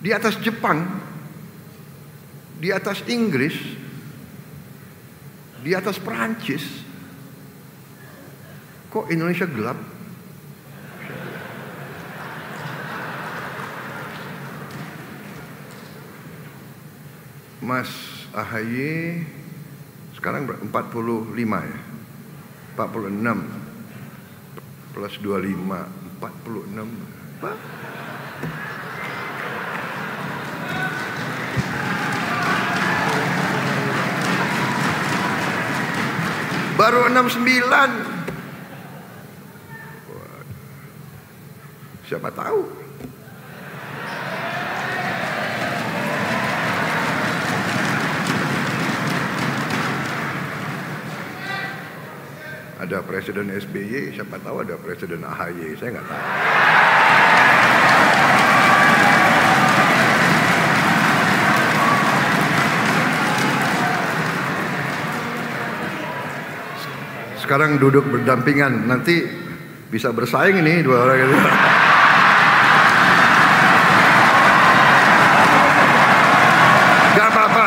di atas Jepang, di atas Inggris, di atas Perancis. Kok Indonesia gelap? Mas AHY sekarang 45 ya, 46 plus 25, 46 apa? Baru 69. Siapa tahu? Ada Presiden SBY, siapa tahu ada Presiden AHY, saya nggak tahu. Sekarang duduk berdampingan, nanti bisa bersaing ini dua orang itu. Gak apa-apa.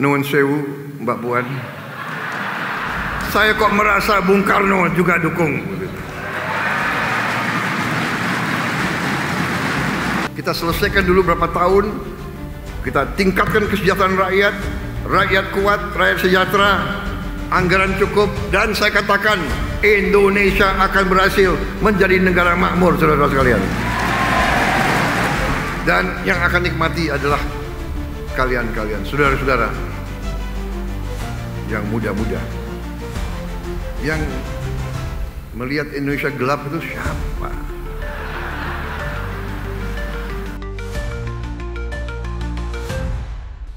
Nuwun sewu, Mbak Puan. Saya kok merasa Bung Karno juga dukung. Kita selesaikan dulu berapa tahun, kita tingkatkan kesejahteraan rakyat, rakyat kuat, rakyat sejahtera, anggaran cukup, dan saya katakan Indonesia akan berhasil menjadi negara makmur, saudara-saudara sekalian. Dan yang akan nikmati adalah kalian-kalian, saudara-saudara yang muda-muda, yang melihat Indonesia gelap itu siapa?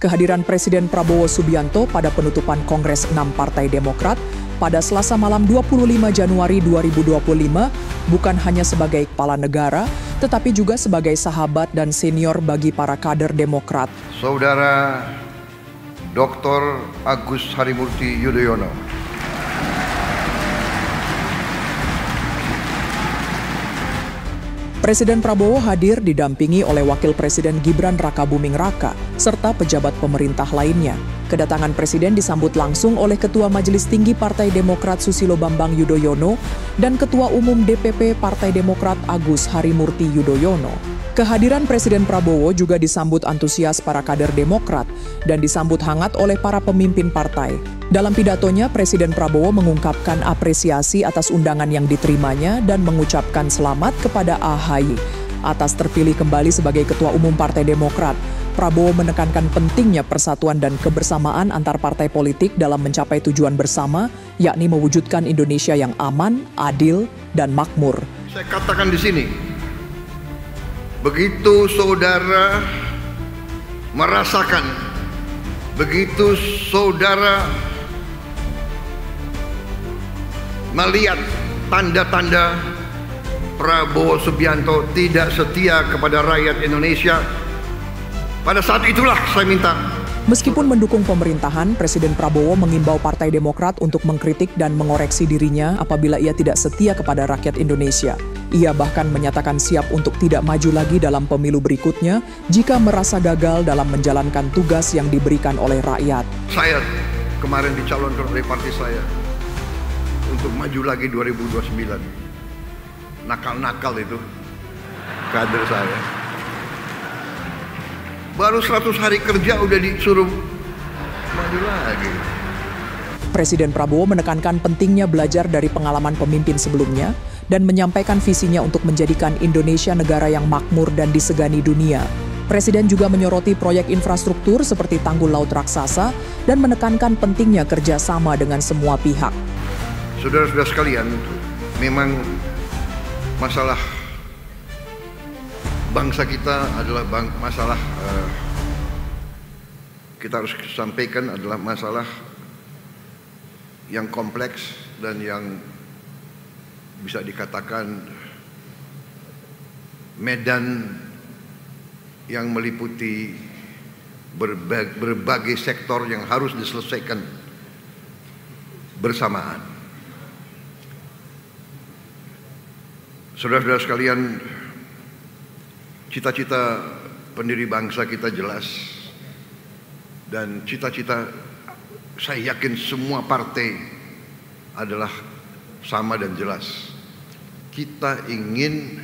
Kehadiran Presiden Prabowo Subianto pada penutupan Kongres 6 Partai Demokrat pada Selasa malam 25 Januari 2025 bukan hanya sebagai kepala negara, tetapi juga sebagai sahabat dan senior bagi para kader Demokrat. Saudara Dr. Agus Harimurti Yudhoyono, Presiden Prabowo hadir didampingi oleh Wakil Presiden Gibran Rakabuming Raka serta pejabat pemerintah lainnya. Kedatangan Presiden disambut langsung oleh Ketua Majelis Tinggi Partai Demokrat Susilo Bambang Yudhoyono dan Ketua Umum DPP Partai Demokrat Agus Harimurti Yudhoyono. Kehadiran Presiden Prabowo juga disambut antusias para kader Demokrat dan disambut hangat oleh para pemimpin partai. Dalam pidatonya, Presiden Prabowo mengungkapkan apresiasi atas undangan yang diterimanya dan mengucapkan selamat kepada AHY atas terpilih kembali sebagai Ketua Umum Partai Demokrat. Prabowo menekankan pentingnya persatuan dan kebersamaan antar partai politik dalam mencapai tujuan bersama, yakni mewujudkan Indonesia yang aman, adil, dan makmur. Saya katakan di sini, begitu saudara merasakan, begitu saudara melihat tanda-tanda Prabowo Subianto tidak setia kepada rakyat Indonesia, pada saat itulah saya minta. Meskipun mendukung pemerintahan, Presiden Prabowo mengimbau Partai Demokrat untuk mengkritik dan mengoreksi dirinya apabila ia tidak setia kepada rakyat Indonesia. Ia bahkan menyatakan siap untuk tidak maju lagi dalam pemilu berikutnya jika merasa gagal dalam menjalankan tugas yang diberikan oleh rakyat. Saya kemarin dicalonkan oleh partai saya untuk maju lagi 2029. Nakal-nakal itu kader saya. Baru 100 hari kerja udah disuruh maju lagi. Presiden Prabowo menekankan pentingnya belajar dari pengalaman pemimpin sebelumnya dan menyampaikan visinya untuk menjadikan Indonesia negara yang makmur dan disegani dunia. Presiden juga menyoroti proyek infrastruktur seperti tanggul laut raksasa dan menekankan pentingnya kerjasama dengan semua pihak. Saudara-saudara sekalian, memang masalah bangsa kita adalah masalah kita harus sampaikan adalah masalah yang kompleks dan yang bisa dikatakan medan yang meliputi berbagai sektor yang harus diselesaikan bersamaan. Saudara-saudara sekalian, cita-cita pendiri bangsa kita jelas, dan cita-cita saya yakin semua partai adalah sama dan jelas. Kita ingin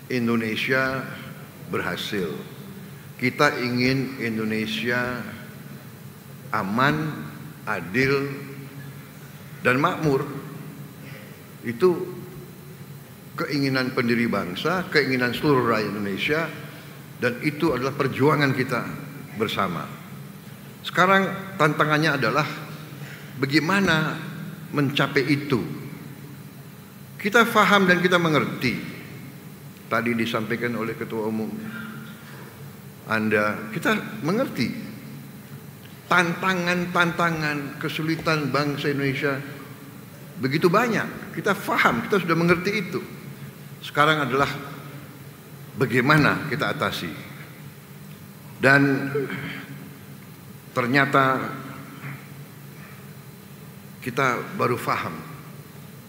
Indonesia berhasil. Kita ingin Indonesia aman, adil, dan makmur. Itu keinginan pendiri bangsa, keinginan seluruh rakyat Indonesia, dan itu adalah perjuangan kita bersama. Sekarang tantangannya adalah bagaimana mencapai itu. Kita faham dan kita mengerti. Tadi disampaikan oleh Ketua Umum Anda, kita mengerti tantangan-tantangan kesulitan bangsa Indonesia begitu banyak. Kita faham, kita sudah mengerti itu. Sekarang adalah bagaimana kita atasi. Dan ternyata kita baru faham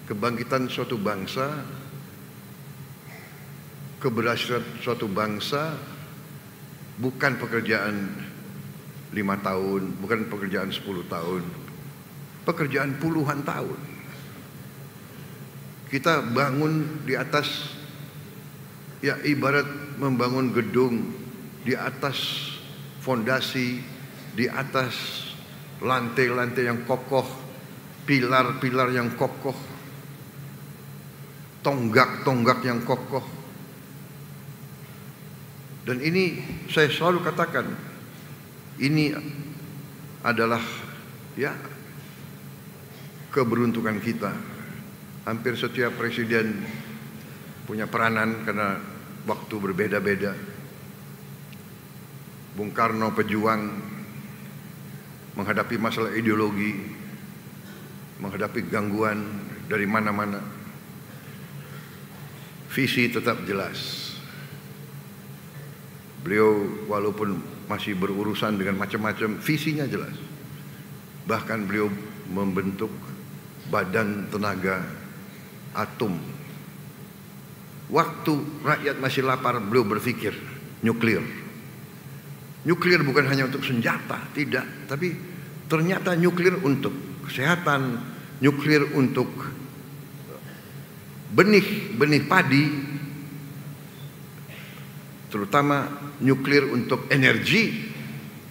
kebangkitan suatu bangsa, keberhasilan suatu bangsa bukan pekerjaan 5 tahun, bukan pekerjaan 10 tahun, pekerjaan puluhan tahun. Kita bangun di atas, ya ibarat membangun gedung di atas fondasi, di atas lantai-lantai yang kokoh, pilar-pilar yang kokoh, tonggak-tonggak yang kokoh. Dan ini saya selalu katakan, ini adalah ya keberuntungan kita. Hampir setiap presiden punya peranan karena waktu berbeda-beda. Bung Karno pejuang menghadapi masalah ideologi, menghadapi gangguan dari mana-mana. Visi tetap jelas. Beliau walaupun masih berurusan dengan macam-macam, visinya jelas. Bahkan beliau membentuk Badan Tenaga Atom. Waktu rakyat masih lapar, beliau berpikir nuklir. Nuklir bukan hanya untuk senjata, tidak. Tapi ternyata nuklir untuk kesehatan, nuklir untuk benih padi, terutama nuklir untuk energi.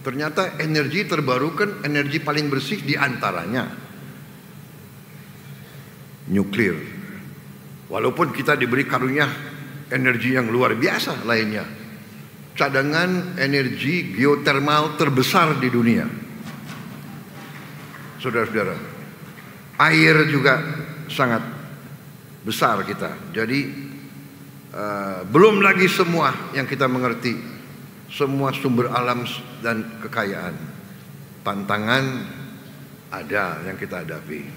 Ternyata energi terbarukan, energi paling bersih diantaranya nuklir. Walaupun kita diberi karunia energi yang luar biasa lainnya, cadangan energi geotermal terbesar di dunia. Saudara-saudara, air juga sangat besar kita. Jadi belum lagi semua yang kita mengerti, semua sumber alam dan kekayaan. Tantangan ada yang kita hadapi.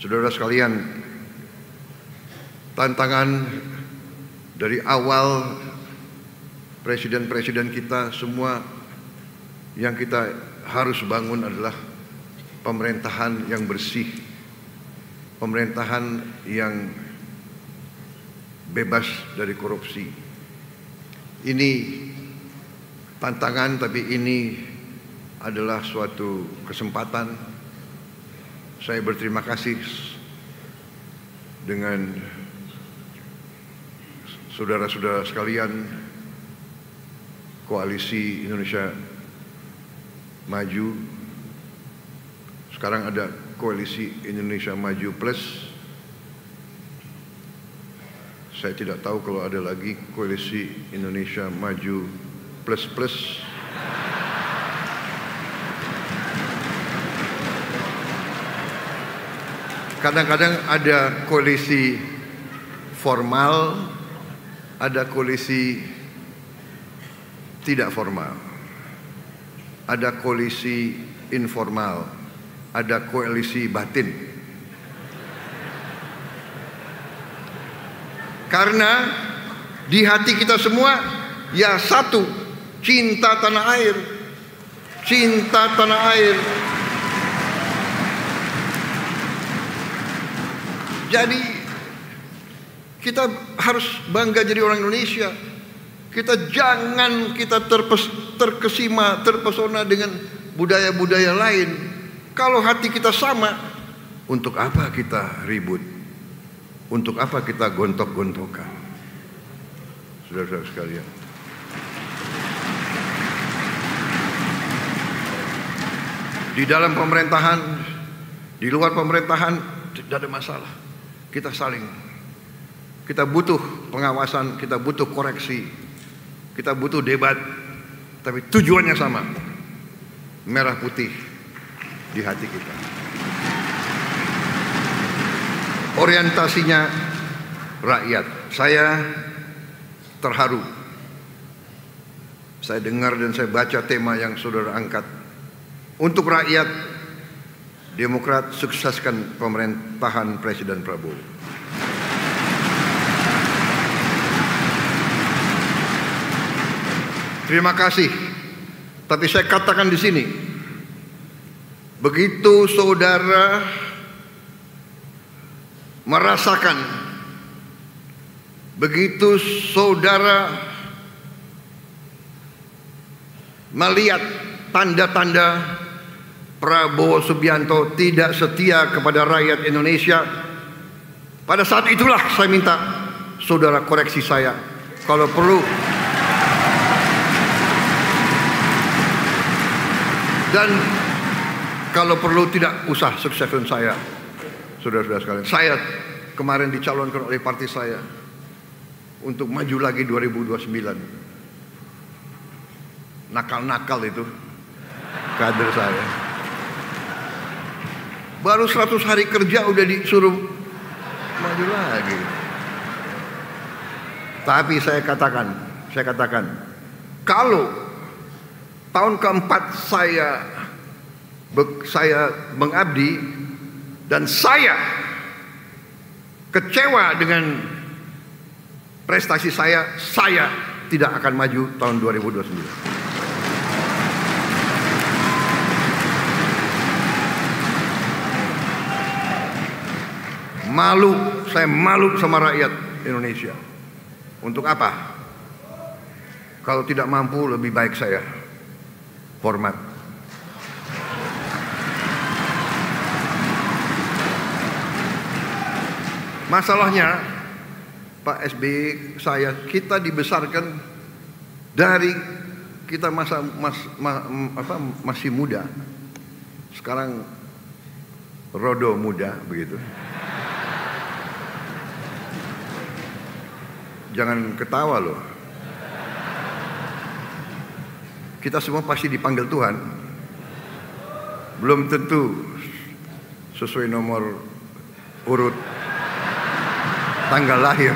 Saudara sekalian, tantangan dari awal presiden-presiden kita semua yang kita harus bangun adalah pemerintahan yang bersih, pemerintahan yang bebas dari korupsi. Ini tantangan, tapi ini adalah suatu kesempatan. Saya berterima kasih dengan saudara-saudara sekalian, Koalisi Indonesia Maju. Sekarang ada Koalisi Indonesia Maju Plus. Saya tidak tahu kalau ada lagi Koalisi Indonesia Maju Plus Plus. Kadang-kadang ada koalisi formal, ada koalisi tidak formal, ada koalisi informal, ada koalisi batin. Karena di hati kita semua ya satu, cinta tanah air, cinta tanah air. Jadi Kita harus bangga jadi orang Indonesia. Kita terkesima, terpesona dengan budaya-budaya lain. Kalau hati kita sama, untuk apa kita ribut? Untuk apa kita gontok-gontokan? Saudara-saudara sekalian, di dalam pemerintahan, di luar pemerintahan tidak ada masalah. Kita butuh pengawasan, kita butuh koreksi, kita butuh debat, tapi tujuannya sama, merah putih di hati kita. Orientasinya rakyat. Saya terharu. Saya dengar dan saya baca tema yang saudara angkat. Untuk rakyat, Demokrat sukseskan pemerintahan Presiden Prabowo. Terima kasih. Tapi saya katakan di sini, begitu saudara merasakan, begitu saudara melihat tanda-tanda Prabowo Subianto tidak setia kepada rakyat Indonesia, pada saat itulah saya minta saudara koreksi saya. Kalau perlu, dan kalau perlu tidak usah sukseskan saya. Saudara-saudara sekalian, saya kemarin dicalonkan oleh partai saya untuk maju lagi 2029. Nakal-nakal itu kader saya. Baru 100 hari kerja udah disuruh maju lagi. Tapi saya katakan, kalau tahun keempat saya mengabdi dan saya kecewa dengan prestasi saya tidak akan maju tahun 2029. Saya malu sama rakyat Indonesia. Untuk apa? Kalau tidak mampu, lebih baik saya hormat. Masalahnya Pak SBY, kita dibesarkan dari kita masih muda. Sekarang rodo muda begitu. Jangan ketawa loh. Kita semua pasti dipanggil Tuhan. Belum tentu sesuai nomor urut tanggal lahir.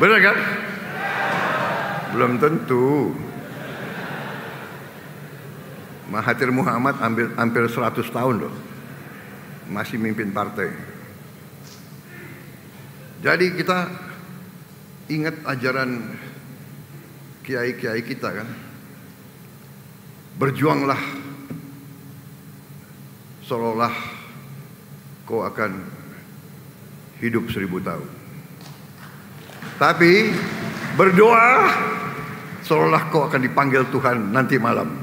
Benar kan? Belum tentu. Mahathir Muhammad hampir 100 tahun loh, masih mimpin partai. Jadi kita ingat ajaran kiai-kiai kita kan. Berjuanglah seolah kau akan hidup 1000 tahun. Tapi berdoa seolah kau akan dipanggil Tuhan nanti malam.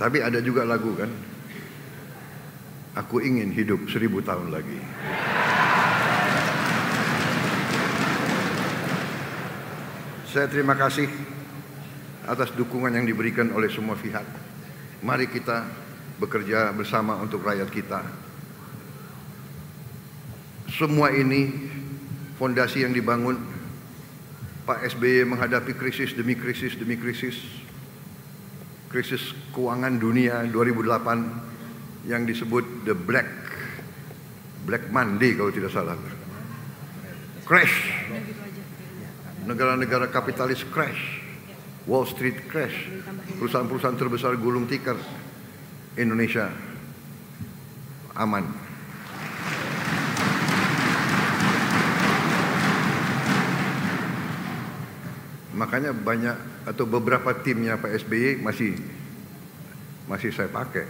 Tapi ada juga lagu kan, aku ingin hidup 1000 tahun lagi. Saya terima kasih atas dukungan yang diberikan oleh semua pihak. Mari kita bekerja bersama untuk rakyat kita. Semua ini fondasi yang dibangun. Pak SBY menghadapi krisis demi krisis demi krisis. Krisis keuangan dunia 2008 yang disebut the Black Monday kalau tidak salah. Crash. Negara-negara kapitalis crash. Wall Street crash. Perusahaan-perusahaan terbesar gulung tikar. Indonesia aman. Makanya banyak atau beberapa timnya Pak SBY masih saya pakai.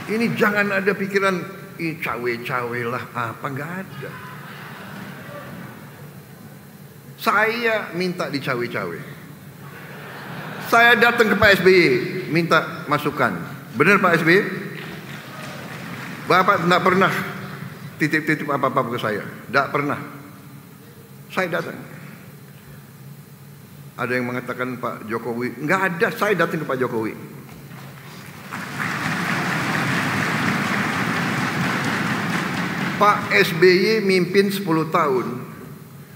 Ini jangan ada pikiran cawe-cawe lah apa, nggak ada. Saya minta dicawe-cawe. Saya datang ke Pak SBY minta masukan. Benar Pak SBY? Bapak tidak pernah titip-titip apa-apa ke saya. Tidak pernah. Saya datang. Ada yang mengatakan Pak Jokowi, nggak ada, saya datang ke Pak Jokowi. Pak SBY mimpin 10 tahun,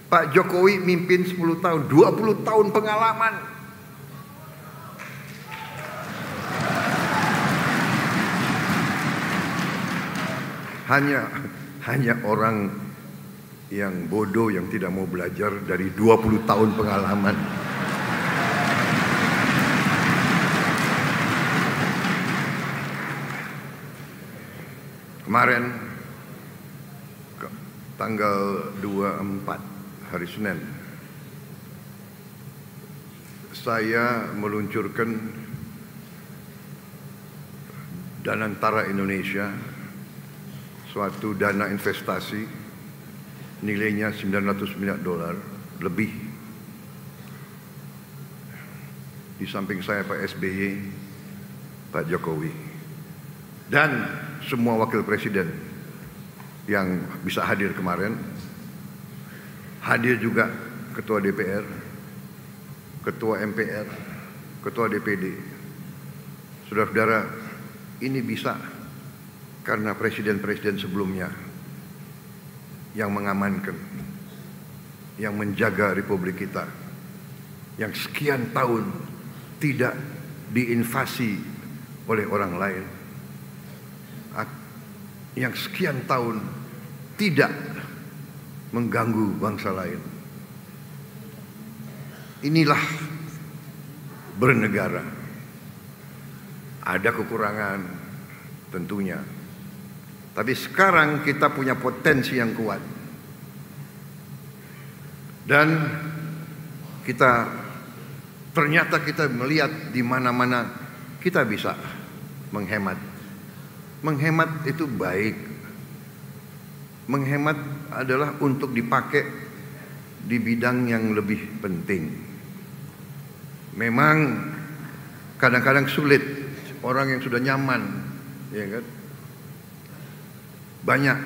Pak Jokowi mimpin 10 tahun, 20 tahun pengalaman. Hanya orang yang bodoh yang tidak mau belajar dari 20 tahun pengalaman. Kemarin tanggal 24 hari Senin saya meluncurkan Danantara Indonesia, suatu dana investasi nilainya $900 miliar lebih. Di samping saya Pak SBY, Pak Jokowi, dan semua wakil presiden yang bisa hadir kemarin. Hadir juga Ketua DPR, Ketua MPR, Ketua DPD. Saudara-saudara, ini bisa karena presiden-presiden sebelumnya yang mengamankan, yang menjaga Republik kita, yang sekian tahun tidak diinvasi oleh orang lain, yang sekian tahun tidak mengganggu bangsa lain. Inilah bernegara. Ada kekurangan tentunya, tapi sekarang kita punya potensi yang kuat, dan ternyata kita melihat di mana-mana kita bisa menghemat. Menghemat itu baik. Menghemat adalah untuk dipakai di bidang yang lebih penting. Memang kadang-kadang sulit orang yang sudah nyaman, ya kan? Banyak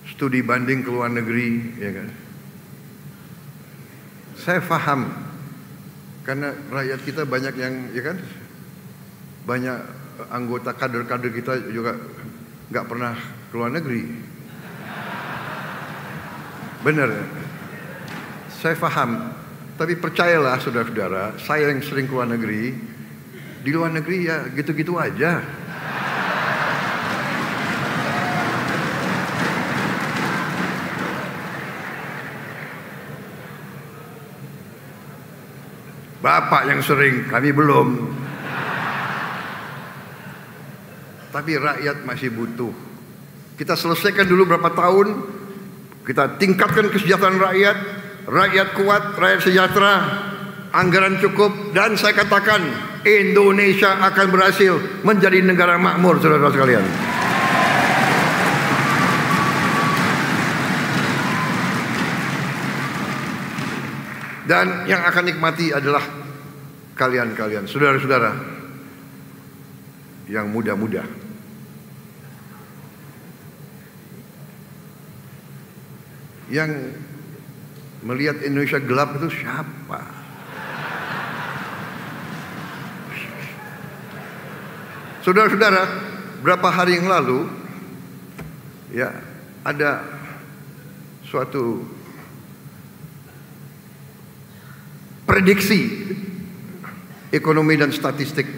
studi banding ke luar negeri, ya kan? Saya paham, karena rakyat kita banyak yang, ya kan, banyak anggota kader-kader kita juga nggak pernah ke luar negeri. Benar, saya paham. Tapi percayalah saudara-saudara, saya yang sering ke luar negeri, di luar negeri ya gitu-gitu aja. Bapak yang sering, kami belum. Tapi rakyat masih butuh. Kita selesaikan dulu berapa tahun, kita tingkatkan kesejahteraan rakyat, rakyat kuat, rakyat sejahtera, anggaran cukup, dan saya katakan Indonesia akan berhasil menjadi negara makmur, saudara-saudara sekalian. Dan yang akan nikmati adalah kalian-kalian, saudara-saudara yang muda-muda. Yang melihat Indonesia gelap itu siapa? Saudara-saudara, berapa hari yang lalu ya ada suatu prediksi ekonomi dan statistik.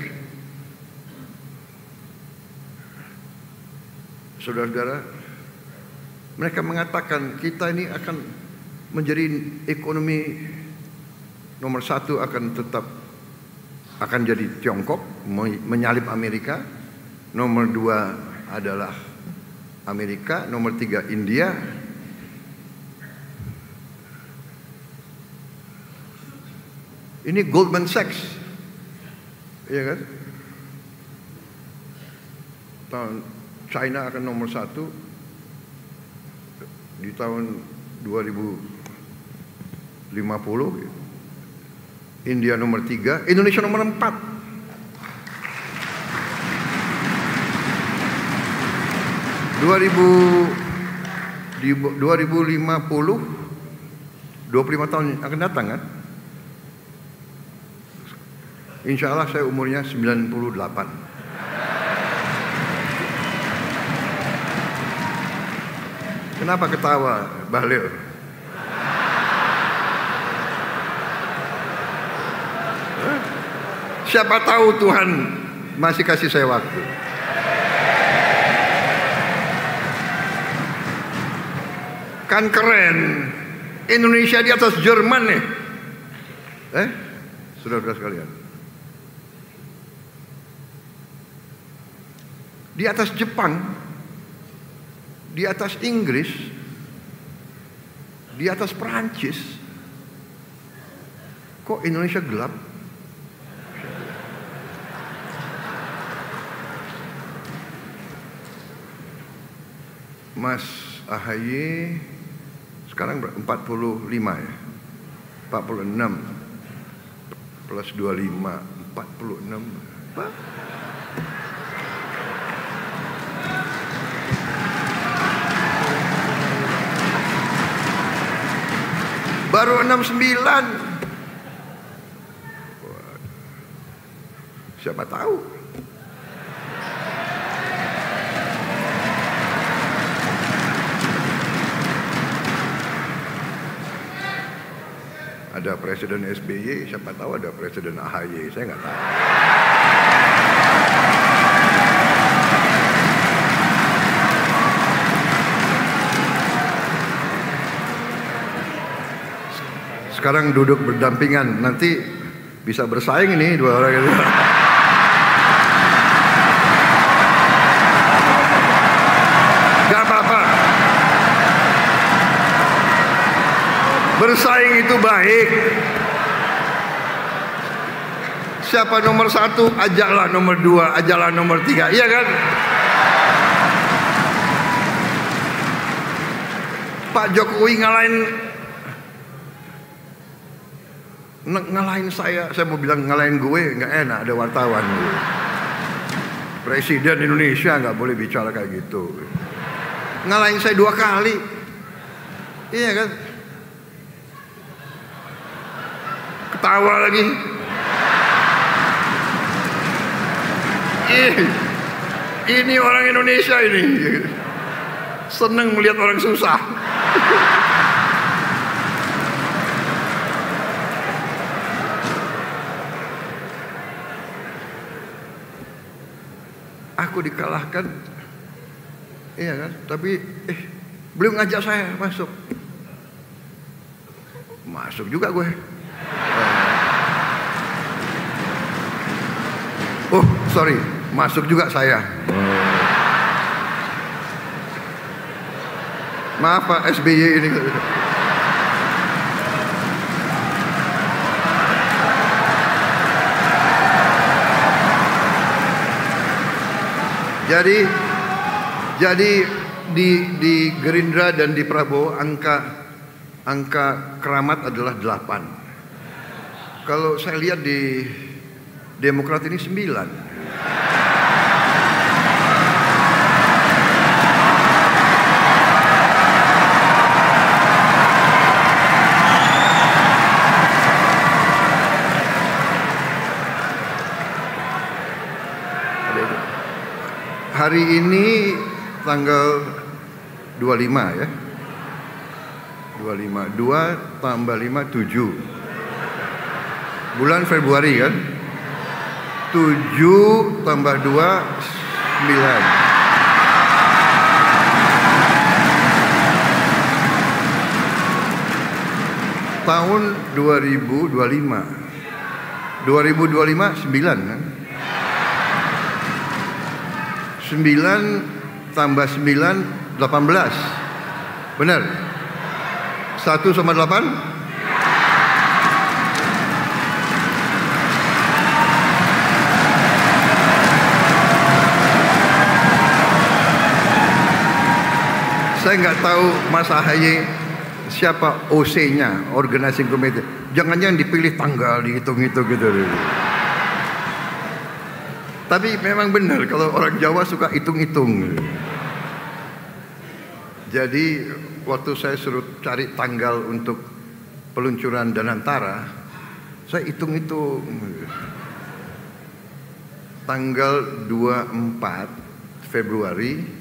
Saudara-saudara, mereka mengatakan kita ini akan menjadi ekonomi nomor 1, akan jadi Tiongkok, menyalip Amerika. Nomor 2 adalah Amerika, nomor 3 India. Ini Goldman Sachs Iya kan? China akan nomor 1 di tahun 2050, India nomor 3, Indonesia nomor 4. 2050, 25 tahun akan datang kan? Insya Allah saya umurnya 98. Kenapa ketawa, Bahlil? Siapa tahu Tuhan masih kasih saya waktu. Kan keren, Indonesia di atas Jerman nih. Saudara-saudara sekalian, di atas Jepang, di atas Inggris, di atas Perancis. Kok Indonesia gelap? Mas AHY sekarang 45 ya, 46 plus 25, 46 apa? Baru 69. Siapa tahu? Ada Presiden SBY, siapa tahu ada Presiden AHY, saya nggak tahu. Sekarang duduk berdampingan, nanti bisa bersaing ini dua orang itu. Gak apa-apa. Bersaing itu baik. Siapa nomor 1, ajaklah nomor 2, ajaklah nomor 3, iya kan? Pak Jokowi ngalahin saya mau bilang ngalahin gue, nggak enak, ada wartawan. Presiden Indonesia nggak boleh bicara kayak gitu. Ngalahin saya 2 kali, iya kan? Ketawa lagi. Ini orang Indonesia ini seneng melihat orang susah. Aku dikalahkan, iya kan? Tapi beliau ngajak saya masuk juga gue. Oh sorry, masuk juga saya. Maaf Pak SBY ini. Jadi di Gerindra dan di Prabowo angka keramat adalah 8. Kalau saya lihat di Demokrat ini 9. Hari ini tanggal 25 ya. 25, 2 tambah 5, 7. Bulan Februari kan. 7 tambah 2, 9. Tahun 2025. 2025 9 kan. 9 tambah 9, 18. Benar? 1 sama 8? Saya nggak tahu Mas AHY siapa OC-nya, Organizing Committee. Jangan-jangan dipilih tanggal, dihitung-hitung gitu. Tapi memang benar kalau orang Jawa suka hitung-hitung. Jadi waktu saya suruh cari tanggal untuk peluncuran Danantara, saya hitung-hitung. Tanggal 24 Februari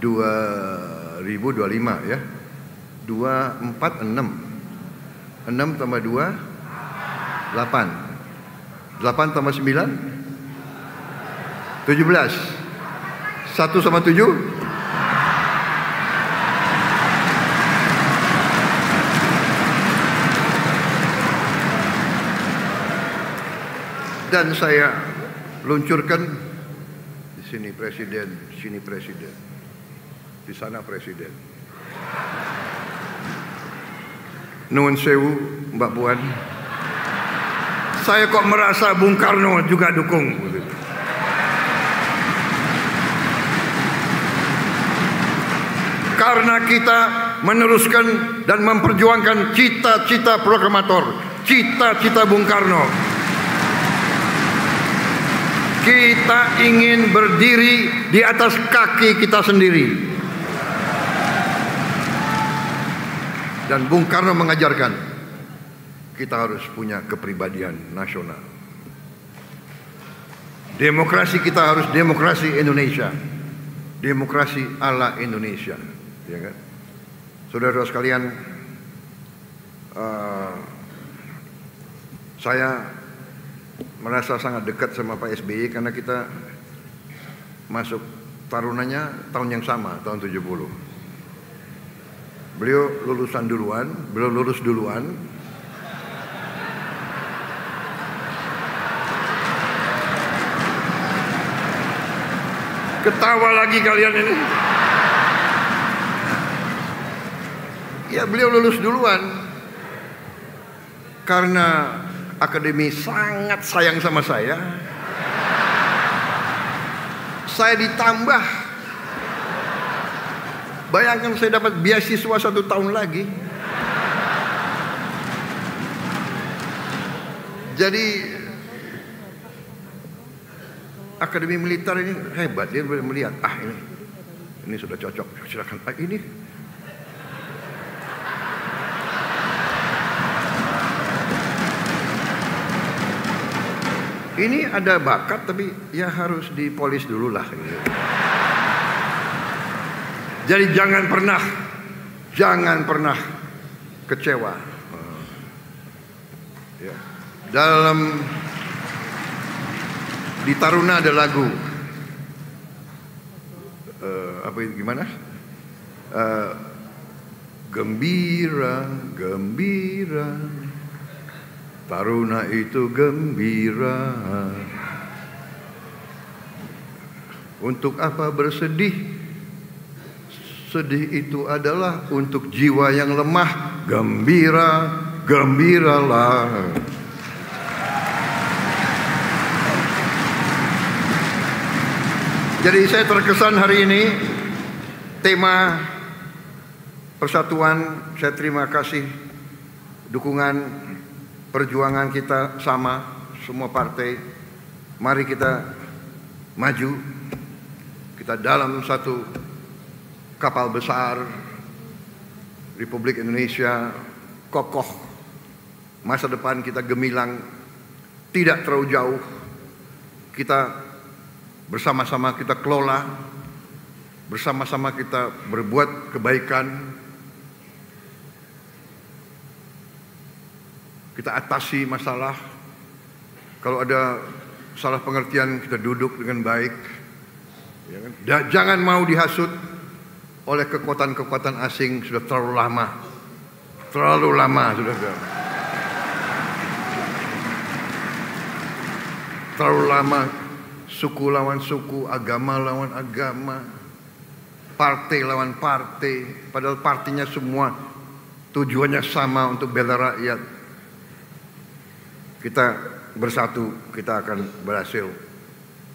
2025 ya. 246. 6 tambah 2 8. 8 tambah 9 17. 1 sama 7 dan saya luncurkan di sini presiden, sini presiden, di sana presiden. Nuwun sewu Mbak Puan, saya kok merasa Bung Karno juga dukung. Karena kita meneruskan dan memperjuangkan cita-cita proklamator, cita-cita Bung Karno. Kita ingin berdiri di atas kaki kita sendiri. Dan Bung Karno mengajarkan kita harus punya kepribadian nasional. Demokrasi kita harus demokrasi Indonesia. Demokrasi ala Indonesia, ya kan? Saudara-saudara sekalian, saya merasa sangat dekat sama Pak SBY karena kita masuk tarunanya tahun yang sama, tahun 70. Beliau lulusan duluan, beliau lulus duluan. Ketawa lagi kalian ini. Ya, beliau lulus duluan karena akademi sangat sayang sama saya. Saya ditambah. Bayangkan saya dapat beasiswa 1 tahun lagi. Jadi akademi militer ini hebat. Dia melihat, ini sudah cocok, silakan. Ini ada bakat tapi ya harus dipolis dulu lah. Jadi jangan pernah kecewa. Ya. Dalam di Taruna ada lagu gimana? Gembira, gembira, Taruna itu gembira. Untuk apa bersedih? Sedih itu adalah untuk jiwa yang lemah. Gembira, gembiralah. Jadi saya terkesan hari ini tema persatuan. Saya terima kasih dukungan perjuangan kita sama semua partai. Mari kita maju. Kita dalam satu kapal besar Republik Indonesia kokoh. Masa depan kita gemilang, tidak terlalu jauh. Kita bersama-sama kita kelola, bersama-sama kita berbuat kebaikan. Kita atasi masalah. Kalau ada salah pengertian, kita duduk dengan baik. Ya kan? Jangan mau dihasut oleh kekuatan-kekuatan asing. Sudah terlalu lama. Terlalu lama sudah. Terlalu lama. Suku lawan suku, agama lawan agama, partai lawan partai. Padahal partainya semua tujuannya sama, untuk bela rakyat. Kita bersatu, kita akan berhasil.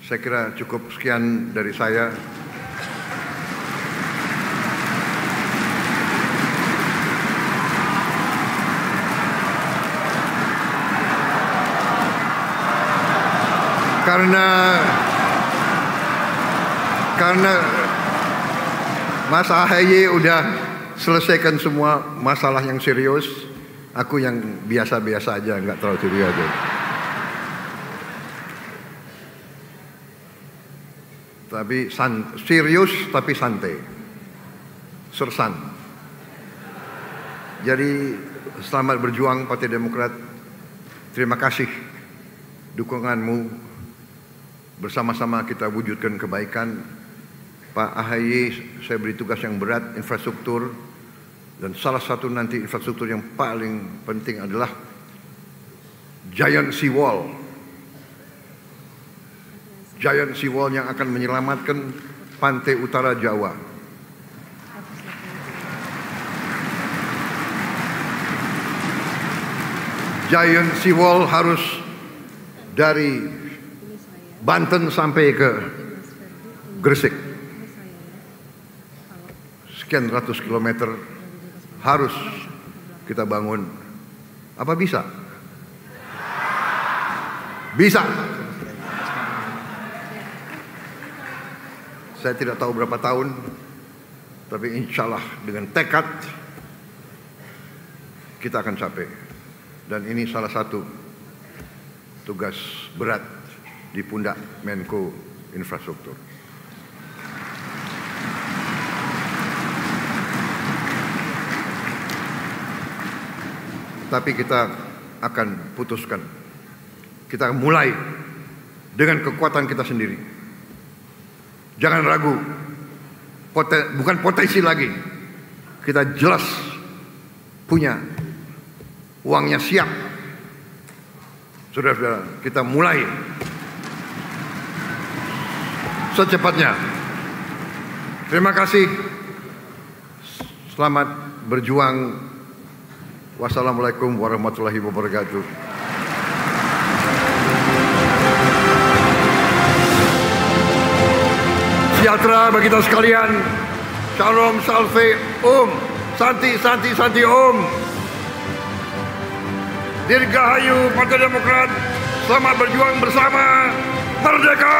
Saya kira cukup sekian dari saya. karena Mas AHY udah selesaikan semua masalah yang serius, aku yang biasa-biasa aja, nggak terlalu serius aja. Tapi serius tapi santai, sersan. Jadi selamat berjuang Partai Demokrat. Terima kasih dukunganmu. Bersama-sama kita wujudkan kebaikan. Pak AHY, saya beri tugas yang berat, infrastruktur. Dan salah satu nanti infrastruktur yang paling penting adalah Giant Seawall. Giant Seawall yang akan menyelamatkan pantai utara Jawa. Giant Seawall harus dari Banten sampai ke Gresik. Sekian ratus kilometer harus kita bangun. Apa bisa? Bisa. Saya tidak tahu berapa tahun, tapi insya Allah dengan tekad kita akan capai. Dan ini salah satu tugas berat di pundak Menko Infrastruktur. Tapi kita akan putuskan. Kita akan mulai dengan kekuatan kita sendiri. Jangan ragu. Bukan potensi lagi. Kita jelas punya uangnya siap. Saudara-saudara, kita mulai secepatnya. Terima kasih. Selamat berjuang. Wassalamualaikum warahmatullahi wabarakatuh. Sejahtera bagi kita sekalian. Shalom, salve, santi, santi, santi, Dirgahayu Partai Demokrat. Selamat berjuang bersama. Merdeka!